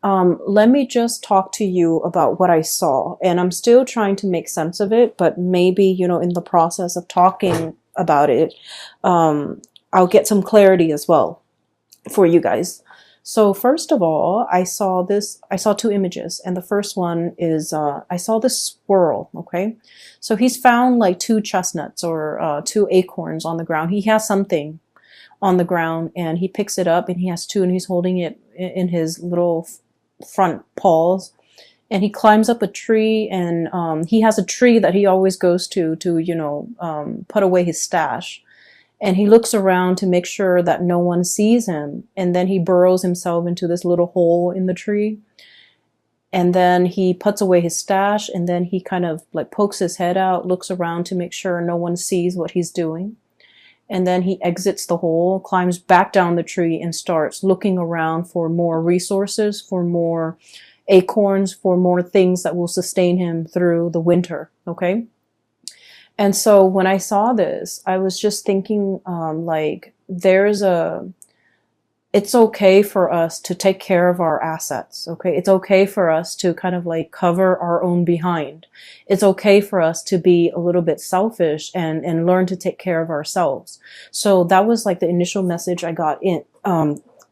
let me just talk to you about what I saw. And I'm still trying to make sense of it, but maybe, in the process of talking about it, I'll get some clarity as well for you guys. So first of all, I saw two images, and the first one is, I saw this squirrel, okay? So he's found like two chestnuts or two acorns on the ground. He has something on the ground and he picks it up and he has two and he's holding it in his little front paws. And he climbs up a tree and he has a tree that he always goes to put away his stash. And he looks around to make sure that no one sees him. And then he burrows himself into this little hole in the tree. And then he puts away his stash and then he kind of like pokes his head out, looks around to make sure no one sees what he's doing. And then he exits the hole, climbs back down the tree and starts looking around for more resources, for more acorns, for more things that will sustain him through the winter. Okay. And so when I saw this, I was just thinking, it's okay for us to take care of our assets. Okay. It's okay for us to kind of like cover our own behind. It's okay for us to be a little bit selfish and learn to take care of ourselves. So that was like the initial message I got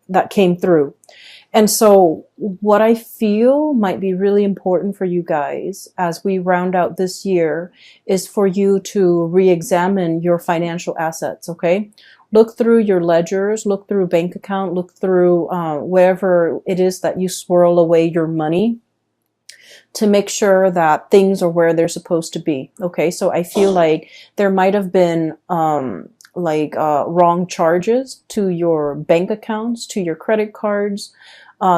that came through. And so what I feel might be really important for you guys as we round out this year is for you to re-examine your financial assets, okay? Look through your ledgers, look through a bank account, look through wherever it is that you swirl away your money to make sure that things are where they're supposed to be, okay? So I feel like there might have been wrong charges to your bank accounts, to your credit cards.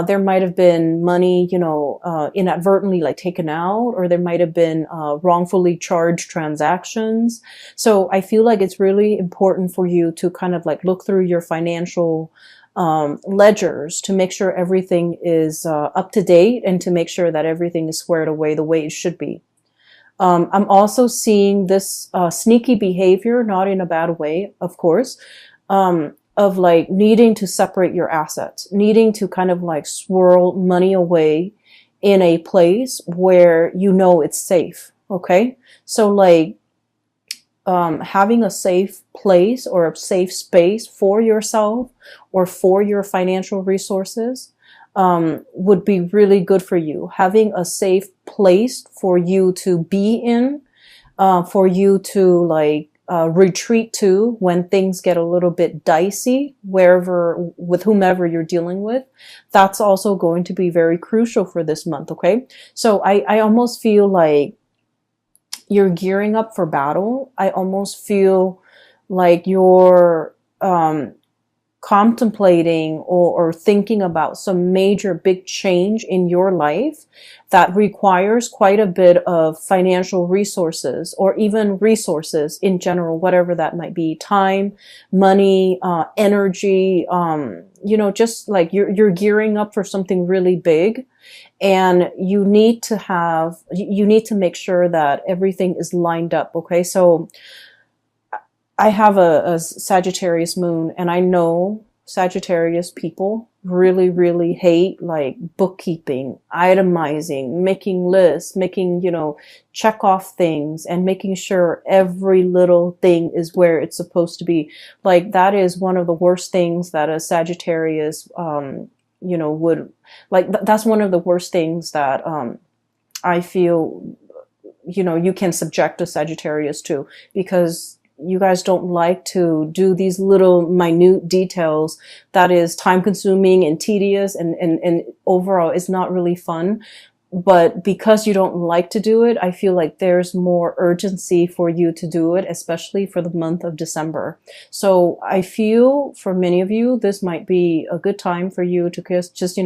There might have been money, inadvertently like taken out, or there might have been wrongfully charged transactions. So I feel like it's really important for you to kind of like look through your financial ledgers to make sure everything is up to date and to make sure that everything is squared away the way it should be. I'm also seeing this sneaky behavior, not in a bad way, of course, of like needing to separate your assets, needing to kind of like swirl money away in a place where you know it's safe. Okay. So like, having a safe place or a safe space for yourself or for your financial resources, would be really good for you. Having a safe place for you to be in, for you to like, retreat to when things get a little bit dicey, with whomever you're dealing with. That's also going to be very crucial for this month. Okay. So I almost feel like you're gearing up for battle. I almost feel like you're, contemplating or thinking about some major big change in your life that requires quite a bit of financial resources or even resources in general, whatever that might be, time, money, energy, just like you're gearing up for something really big. And you need to make sure that everything is lined up. Okay. So I have a Sagittarius moon, and I know Sagittarius people really, really hate like bookkeeping, itemizing, making lists, making, check off things and making sure every little thing is where it's supposed to be. Like that is one of the worst things that a Sagittarius, would like, that's one of the worst things that, I feel, you can subject a Sagittarius to, because you guys don't like to do these little minute details that is time consuming and tedious and overall it's not really fun. But because you don't like to do it, I feel like there's more urgency for you to do it, especially for the month of December. So I feel for many of you, this might be a good time for you to just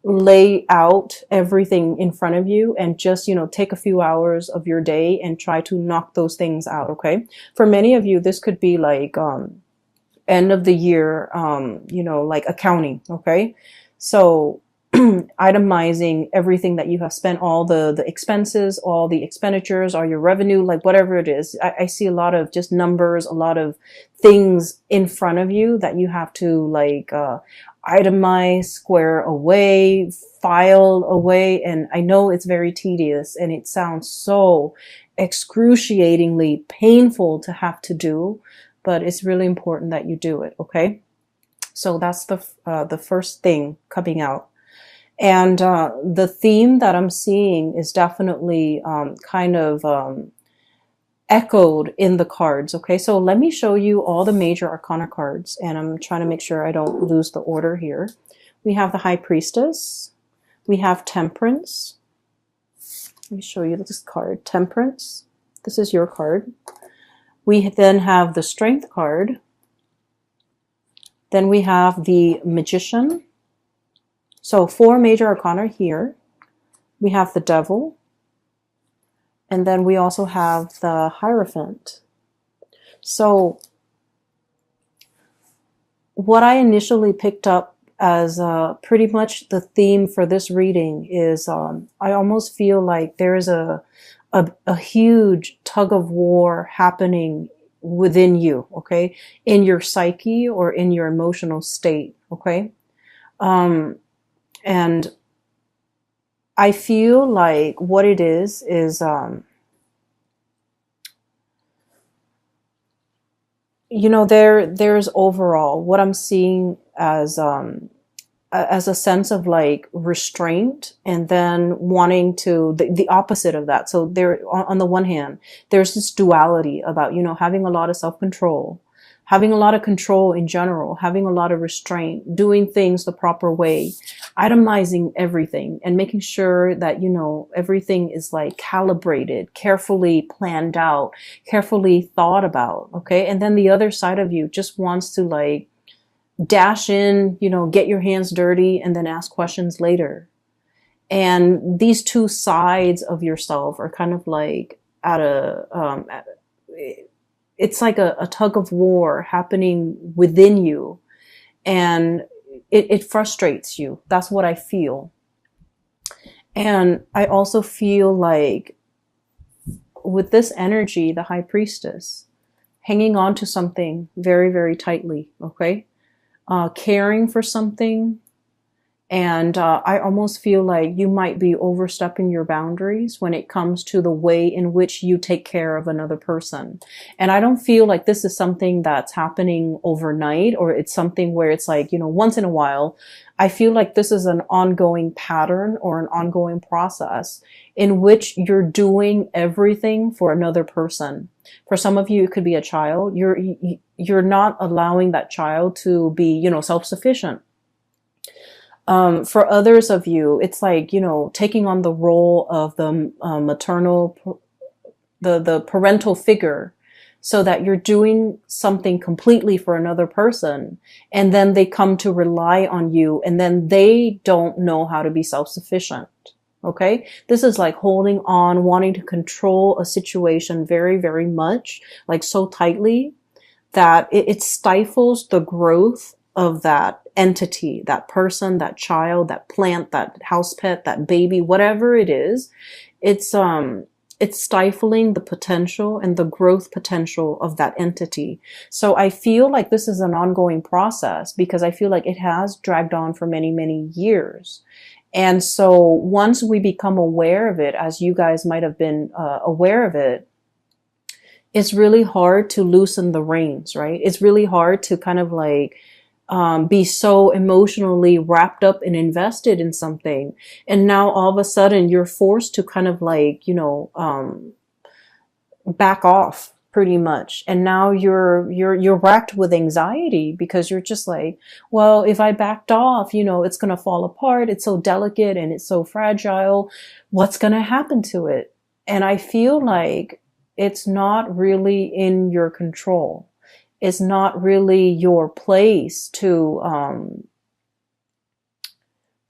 lay out everything in front of you and just, take a few hours of your day and try to knock those things out. Okay. For many of you, this could be like, end of the year, like accounting. Okay. So itemizing everything that you have spent, all the expenses, all the expenditures, all your revenue, like whatever it is. I see a lot of just numbers, a lot of things in front of you that you have to like, itemize, square away, file away. And I know it's very tedious and it sounds so excruciatingly painful to have to do, but it's really important that you do it. Okay. So that's the first thing coming out. And the theme that I'm seeing is definitely kind of echoed in the cards. Okay, so let me show you all the major arcana cards, and I'm trying to make sure I don't lose the order here. We have the High Priestess. We have Temperance. Let me show you this card, Temperance. This is your card. We then have the Strength card. Then we have the Magician. So 4 major arcana here. We have the Devil. And then we also have the Hierophant. So what I initially picked up as pretty much the theme for this reading is I almost feel like there is a huge tug of war happening within you, okay, in your psyche or in your emotional state, okay? And I feel like what it is you know, there's overall what I'm seeing as a sense of like restraint, and then wanting to the opposite of that. So there, on the one hand, there's this duality about, you know, having a lot of self-control, having a lot of control in general, having a lot of restraint, doing things the proper way, itemizing everything and making sure that, you know, everything is like calibrated, carefully planned out, carefully thought about. Okay. And then the other side of you just wants to like dash in, you know, get your hands dirty and then ask questions later. And these two sides of yourself are kind of like it's like a tug of war happening within you, and it frustrates you. That's what I feel. And I also feel like with this energy, the High Priestess, hanging on to something very, very tightly, okay? Caring for something. And I almost feel like you might be overstepping your boundaries when it comes to the way in which you take care of another person. And I don't feel like this is something that's happening overnight, or it's something where it's like, you know, once in a while. I feel like this is an ongoing pattern or an ongoing process in which you're doing everything for another person. For some of you, it could be a child. You're not allowing that child to be, you know, self-sufficient. For others of you, it's like, you know, taking on the role of the maternal, the parental figure, so that you're doing something completely for another person, and then they come to rely on you, and then they don't know how to be self-sufficient. Okay? This is like holding on, wanting to control a situation very, very much, like so tightly that it stifles the growth of that entity, that person, that child, that plant, that house pet, that baby, whatever it is. It's stifling the potential and the growth potential of that entity. So I feel like this is an ongoing process, because I feel like it has dragged on for many, many years. And so once we become aware of it, as you guys might have been aware of it, it's really hard to loosen the reins, right? It's really hard to kind of like be so emotionally wrapped up and invested in something. And now all of a sudden you're forced to kind of like, you know, back off pretty much. And now you're racked with anxiety, because you're just like, well, if I backed off, you know, it's going to fall apart. It's so delicate and it's so fragile. What's going to happen to it? And I feel like it's not really in your control. It's not really your place to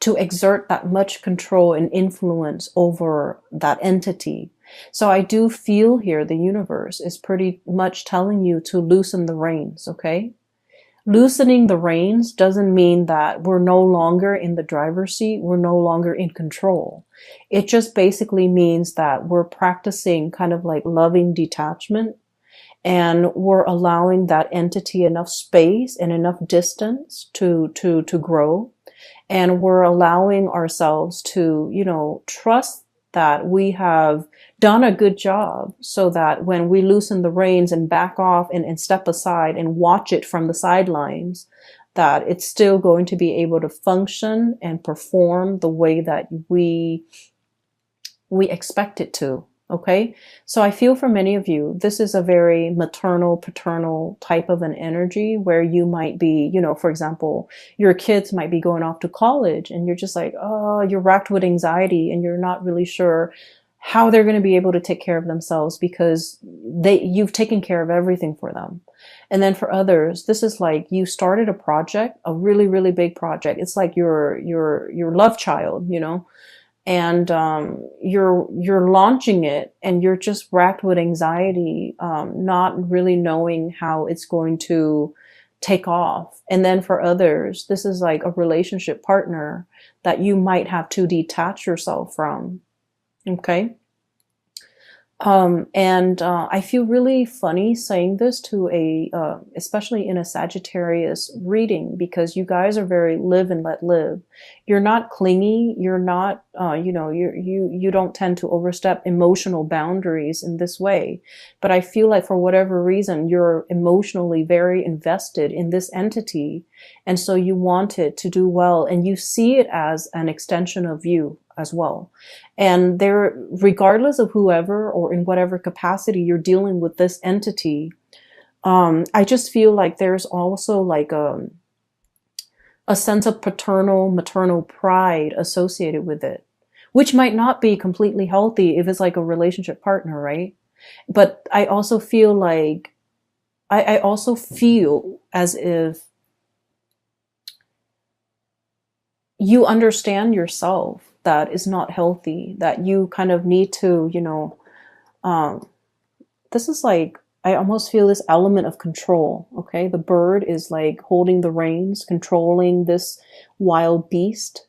exert that much control and influence over that entity. So I do feel here the universe is pretty much telling you to loosen the reins, okay? Loosening the reins doesn't mean that we're no longer in the driver's seat, we're no longer in control. It just basically means that we're practicing kind of like loving detachment, and we're allowing that entity enough space and enough distance to grow. And we're allowing ourselves to, trust that we have done a good job, so that when we loosen the reins and back off and step aside and watch it from the sidelines, that it's still going to be able to function and perform the way that we expect it to. Okay. So I feel for many of you, this is a very maternal, paternal type of an energy where you might be, for example, your kids might be going off to college and you're just like, oh, you're racked with anxiety and you're not really sure how they're going to be able to take care of themselves because you've taken care of everything for them. And then for others, this is like you started a project, a really, really big project. It's like your love child, and you're launching it and you're just racked with anxiety, not really knowing how it's going to take off. And then for others, this is like a relationship partner that you might have to detach yourself from. Okay. I feel really funny saying this to especially in a Sagittarius reading, because you guys are very live and let live. You're not clingy. You're not, you don't tend to overstep emotional boundaries in this way. But I feel like for whatever reason, you're emotionally very invested in this entity. And so you want it to do well, and you see it as an extension of you as well. And there, regardless of whoever or in whatever capacity you're dealing with this entity, I just feel like there's also like a sense of paternal, maternal pride associated with it, which might not be completely healthy if it's like a relationship partner, right? But I also feel like, I also feel as if you understand yourself that is not healthy, that you kind of need to, this is like, I almost feel this element of control. Okay. The bird is like holding the reins, controlling this wild beast.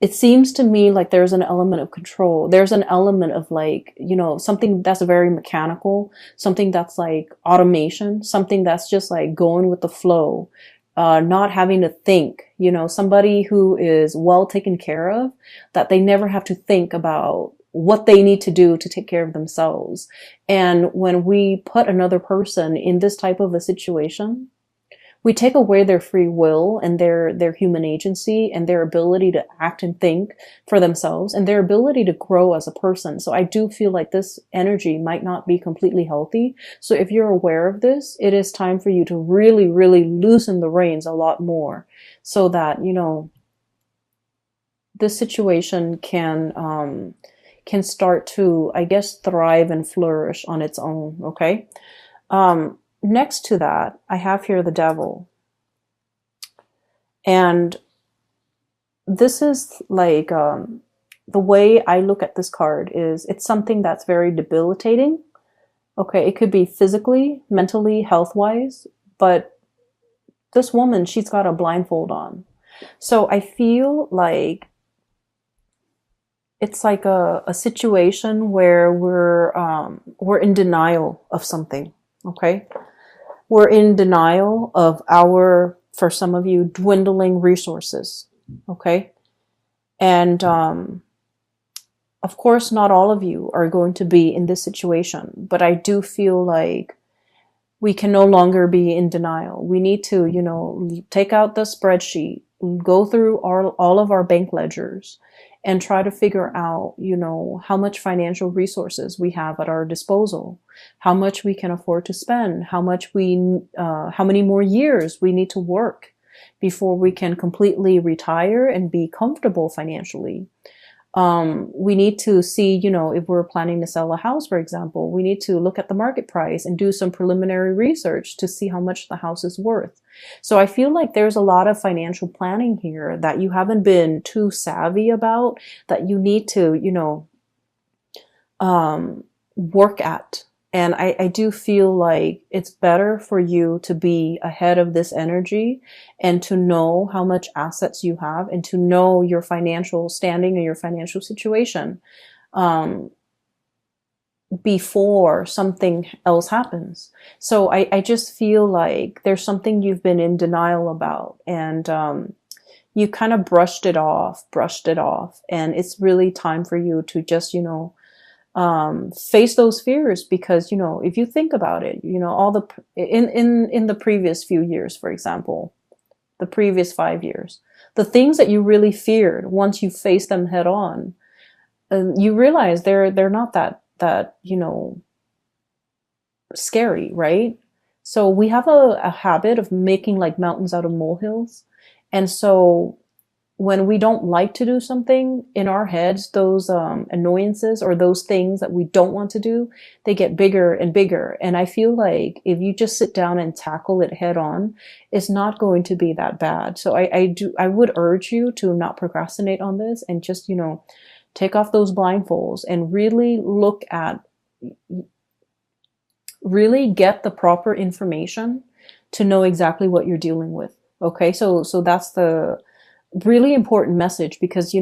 It seems to me like there's an element of control. There's an element of like, something that's very mechanical, something that's like automation, something that's just like going with the flow. Not having to think, somebody who is well taken care of, that they never have to think about what they need to do to take care of themselves. And when we put another person in this type of a situation, we take away their free will and their human agency and their ability to act and think for themselves and their ability to grow as a person. So I do feel like this energy might not be completely healthy. So if you're aware of this, it is time for you to really, really loosen the reins a lot more, so that, this situation can start to, I guess, thrive and flourish on its own. Okay. Next to that, I have here the devil. And this is like, the way I look at this card is it's something that's very debilitating. Okay. It could be physically, mentally, health-wise, but this woman, she's got a blindfold on. So I feel like it's like a situation where we're in denial of something. Okay. We're in denial of for some of you, dwindling resources. Okay. And, of course, not all of you are going to be in this situation, but I do feel like we can no longer be in denial. We need to, take out the spreadsheet, go through all of our bank ledgers and try to figure out, how much financial resources we have at our disposal, how much we can afford to spend, how many more years we need to work before we can completely retire and be comfortable financially. We need to see, if we're planning to sell a house, for example, we need to look at the market price and do some preliminary research to see how much the house is worth. So I feel like there's a lot of financial planning here that you haven't been too savvy about, that you need to, work at. And I do feel like it's better for you to be ahead of this energy and to know how much assets you have and to know your financial standing and your financial situation. before something else happens. So I just feel like there's something you've been in denial about, and you kind of brushed it off. And it's really time for you to just, face those fears, because, if you think about it, all the, in the previous few years, for example, the previous 5 years, the things that you really feared, once you face them head on, you realize they're not that scary, right? So we have a habit of making like mountains out of molehills. And so when we don't like to do something in our heads, those annoyances or those things that we don't want to do, they get bigger and bigger. And I feel like if you just sit down and tackle it head on, it's not going to be that bad. So I would urge you to not procrastinate on this, and just, take off those blindfolds and really look at, really get the proper information to know exactly what you're dealing with. Okay. So that's the really important message, because,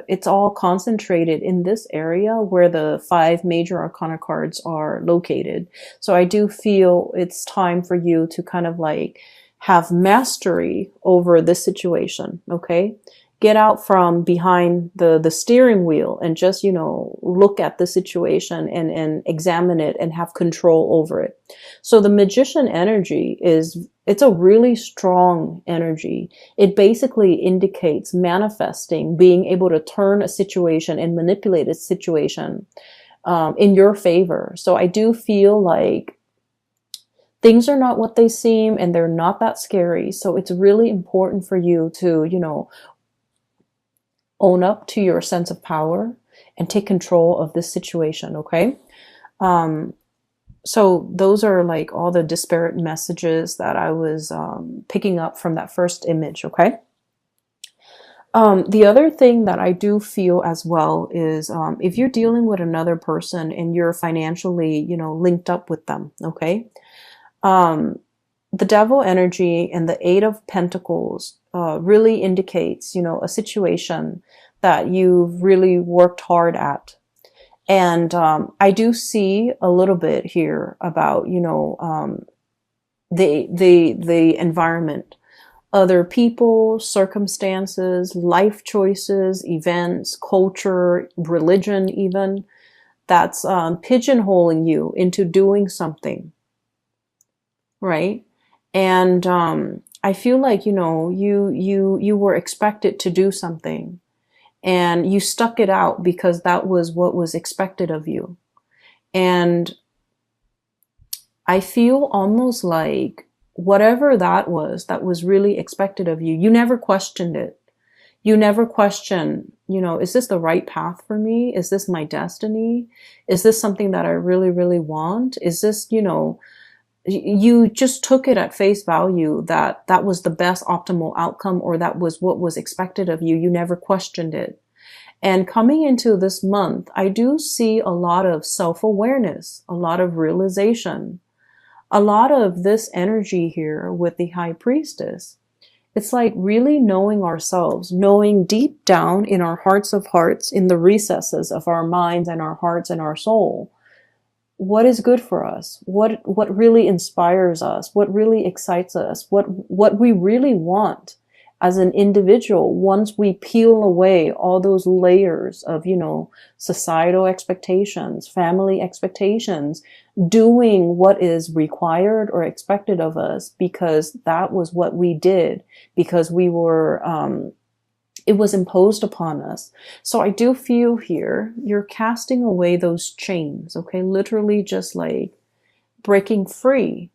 it's all concentrated in this area where the 5 major arcana cards are located. So I do feel it's time for you to kind of like have mastery over this situation. Okay. Get out from behind the steering wheel and just, look at the situation and examine it and have control over it. So the magician energy it's a really strong energy. It basically indicates manifesting, being able to turn a situation and manipulate a situation in your favor. So I do feel like things are not what they seem, and they're not that scary. So it's really important for you to, own up to your sense of power and take control of this situation. Okay. So those are like all the disparate messages that I was picking up from that first image. Okay. The other thing that I do feel as well is if you're dealing with another person and you're financially, linked up with them. Okay. The devil energy and the 8 of Pentacles really indicates, a situation that you've really worked hard at. And I do see a little bit here about, the environment, other people, circumstances, life choices, events, culture, religion, even, that's pigeonholing you into doing something, right? And I feel like, you were expected to do something, and you stuck it out because that was what was expected of you. And I feel almost like whatever that was really expected of you, you never questioned it. You never questioned, is this the right path for me? Is this my destiny? Is this something that I really, really want? Is this, you just took it at face value that that was the best optimal outcome, or that was what was expected of you. You never questioned it. And coming into this month, I do see a lot of self-awareness, a lot of realization, a lot of this energy here with the High Priestess. It's like really knowing ourselves, knowing deep down in our hearts of hearts, in the recesses of our minds and our hearts and our soul, what is good for us, what really inspires us, what really excites us, what we really want as an individual once we peel away all those layers of, societal expectations, family expectations, doing what is required or expected of us because that was what we did, because we were, it was imposed upon us. So I do feel here, you're casting away those chains, okay? Literally just like breaking free.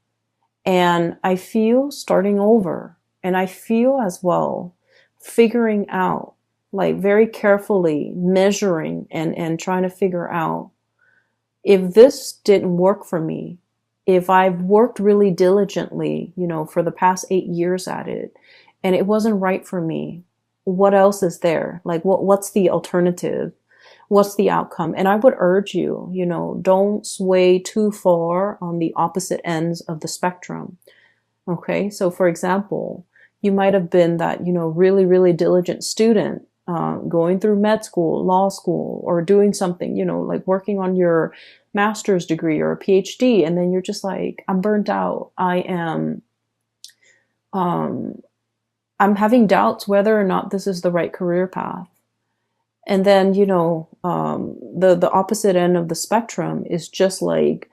And I feel starting over. And I feel as well figuring out, like very carefully measuring and trying to figure out, if this didn't work for me, if I've worked really diligently, for the past 8 years at it, and it wasn't right for me, what else is there? Like, what's the alternative? What's the outcome? And I would urge you, don't sway too far on the opposite ends of the spectrum. Okay. So for example, you might have been that, really, really diligent student, going through med school, law school, or doing something, you know, like working on your master's degree or a PhD, and then you're just like, I'm burnt out. Um, I'm having doubts whether or not this is the right career path. And then, you know, the opposite end of the spectrum is just like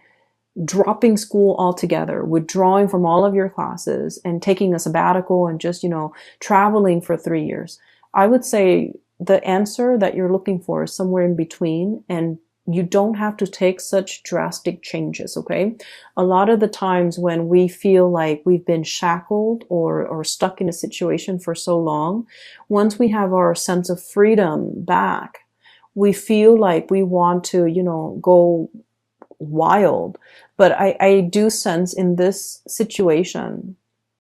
dropping school altogether, withdrawing from all of your classes and taking a sabbatical and just, you know, traveling for 3 years. I would say the answer that you're looking for is somewhere in between, and you don't have to take such drastic changes, okay? A lot of the times when we feel like we've been shackled or stuck in a situation for so long, once we have our sense of freedom back, we feel like we want to, you know, go wild. But I do sense in this situation